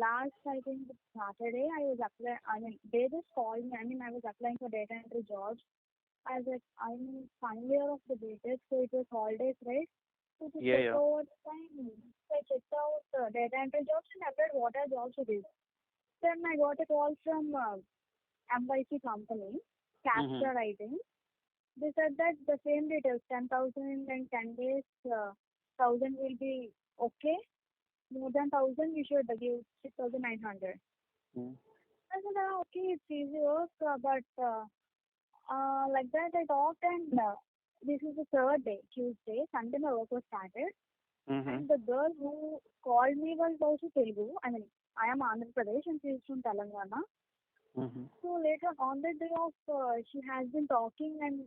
last, I think, Saturday, I was applying. I mean, they just called me. I mean, I was applying for data entry jobs. I was like, I'm in final year of the BTech, so it was holidays, right? So to Yeah, check yeah. out time, so I checked out data entry jobs and applied what are jobs it is. Then I got a call from MYC company, Mm-hmm. capture writing. They said that the same details, 10,000 and 10 days, 1,000 will be okay. More than 1,000, you should give 6,900. I said, okay, it's easy work, but like that I talked and this is the third day, Tuesday. Sunday my work was started. Mm-hmm. And the girl who called me was also Telugu. I mean, I am Andhra Pradesh and she is from Telangana. Mm-hmm. So later on the day of, she has been talking and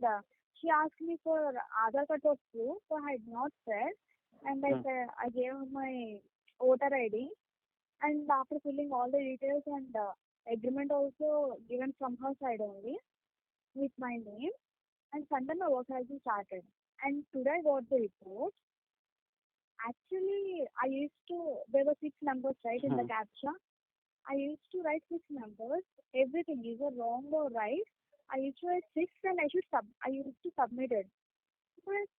she asked me for Aadhaar card of proof. So I had not said, and I said I gave her my voter ID. And after filling all the details and agreement also given from her side only with my name, and Sunday my work has been started. And today I got the report. Actually, I used to, there were six numbers right in the Mm-hmm. captcha. I used to write six numbers, everything, either wrong or right. I used to write six and I used to submit it. But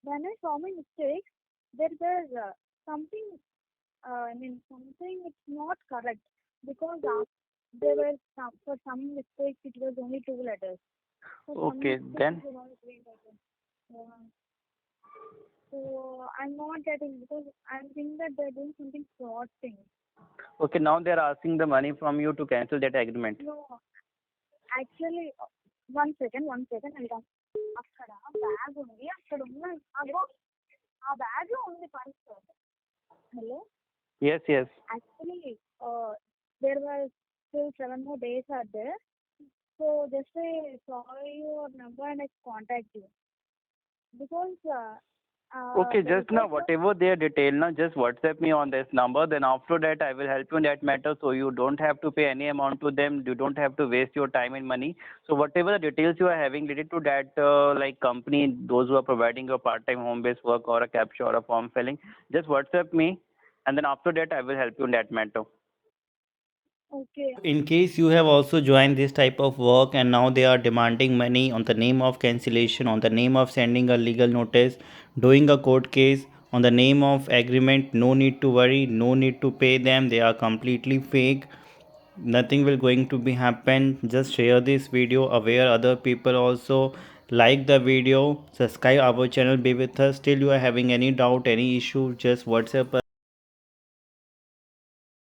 when I saw my mistakes, there were something, I mean, something it's not correct because there were for some mistakes it was only two letters. For some Okay, mistakes it then. was only three letters. Yeah. So I'm not getting because I'm thinking that they're doing something fraud thing. Okay, now they're asking the money from you to cancel that agreement. No, actually, one second, I'll come. అక్కడ bag ఉంది అక్కడ ఉన్న అగో ఆ bag లో ఉంది purse. Hello, Yes, yes. actually, there were still 7 more days are there. So just I saw your number and I contact you because Okay, the just now, report was whatever their detail, now just WhatsApp me on this number. Then after that, I will help you in that matter. So you don't have to pay any amount to them. You don't have to waste your time and money. So whatever the details you are having related to that, like company, those who are providing a part-time home-based work or a capture or a form filling, just WhatsApp me, and then after that, I will help you in that matter. okay. In case you have also joined this type of work and now they are demanding money on the name of cancellation, on the name of sending a legal notice, doing a court case, on the name of agreement, no need to worry, no need to pay them, they are completely fake. Nothing will going to be happen. Just share this video, aware other people also, like the video, subscribe our channel, be with us. Still you are having any doubt, any issue, just WhatsApp us.